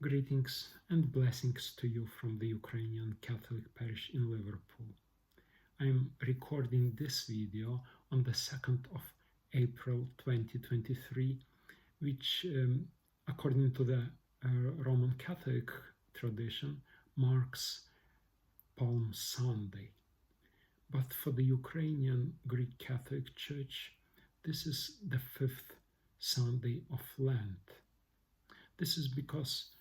Greetings and blessings to you from the Ukrainian Catholic parish in Liverpool. I am recording this video on the 2nd of April 2023, which, according to the Roman Catholic tradition, marks Palm Sunday. But for the Ukrainian Greek Catholic Church, this is the 5th Sunday of Lent. This is because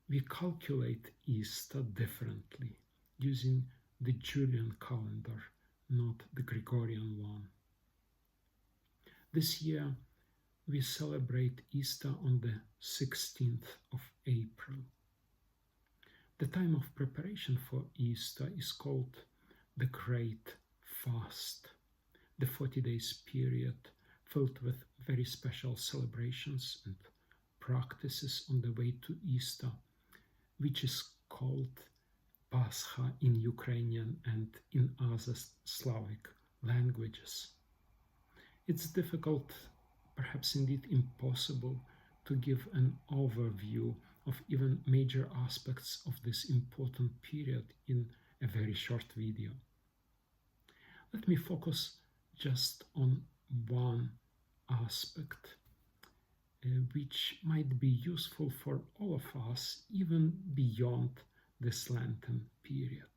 we calculate Easter differently, using the Julian calendar, not the Gregorian one. This year, we celebrate Easter on the 16th of April. The time of preparation for Easter is called the Great Fast, the 40 days period filled with very special celebrations and practices on the way to Easter, which is called Pascha in Ukrainian and in other Slavic languages. It's difficult, perhaps indeed impossible, to give an overview of even major aspects of this important period in a very short video. Let me focus just on one aspect, which might be useful for all of us even beyond this Lenten period.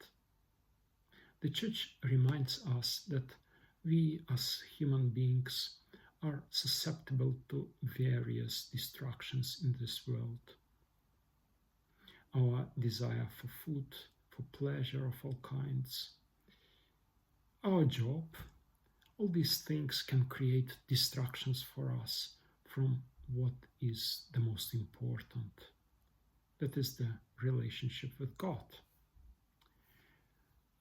The Church reminds us that we as human beings are susceptible to various distractions in this world. Our desire for food, for pleasure of all kinds, our job, all these things can create distractions for us from what is the most important, that is the relationship with God.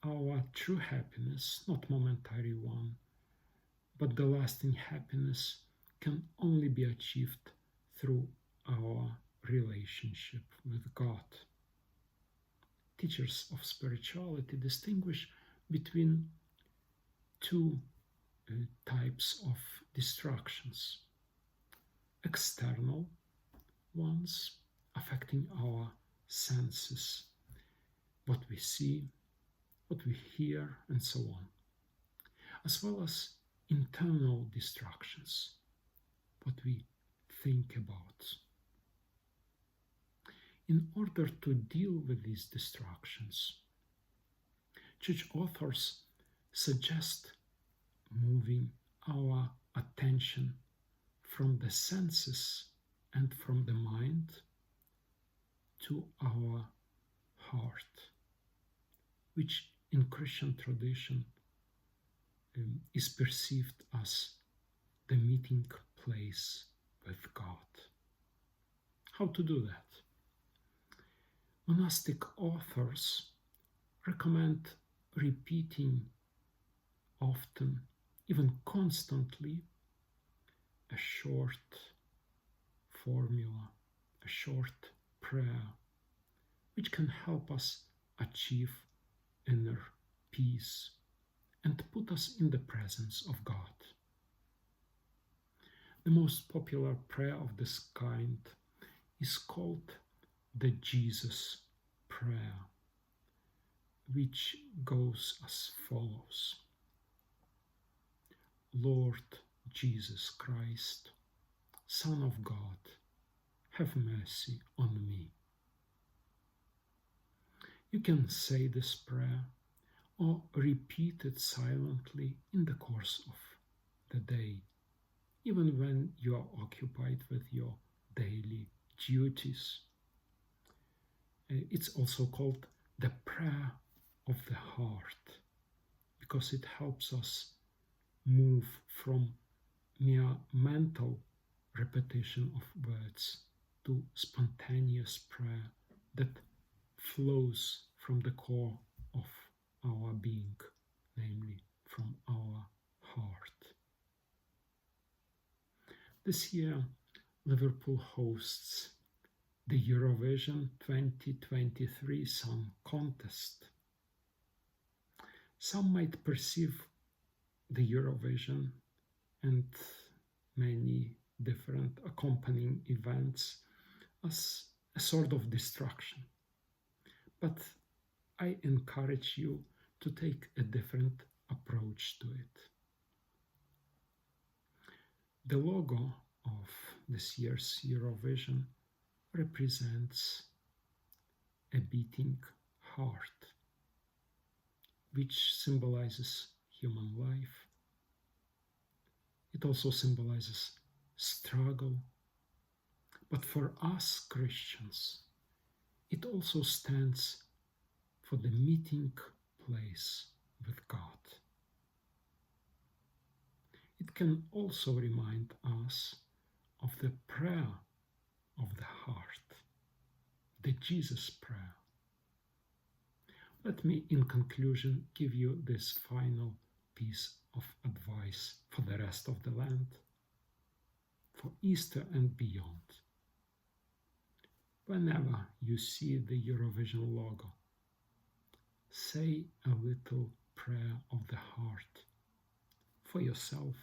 Our true happiness, not momentary one, but the lasting happiness can only be achieved through our relationship with God. Teachers of spirituality distinguish between two types of distractions. External ones, affecting our senses, what we see, what we hear, and so on, as well as internal distractions, what we think about. In order to deal with these distractions, Church authors suggest moving our attention from the senses and from the mind to our heart, which in Christian tradition is perceived as the meeting place with God. How to do that? Monastic authors recommend repeating often, even constantly, a short formula, a short prayer, which can help us achieve inner peace and put us in the presence of God. The most popular prayer of this kind is called the Jesus Prayer, which goes as follows: Lord Jesus Christ, Son of God, have mercy on me. You can say this prayer or repeat it silently in the course of the day, even when you are occupied with your daily duties. It's also called the prayer of the heart, because it helps us move from mere mental repetition of words to spontaneous prayer that flows from the core of our being, namely from our heart. This year, Liverpool hosts the Eurovision 2023 Song Contest. Some might perceive the Eurovision and many different accompanying events as a sort of distraction. But I encourage you to take a different approach to it. The logo of this year's Eurovision represents a beating heart, which symbolizes human life. It also symbolizes struggle. But for us Christians, it also stands for the meeting place with God. It can also remind us of the prayer of the heart, the Jesus prayer. Let me, in conclusion, give you this final piece of advice for the rest of the Lent, for Easter and beyond. Whenever you see the Eurovision logo, say a little prayer of the heart for yourself,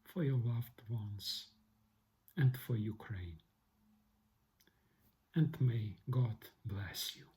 for your loved ones, and for Ukraine. And may God bless you.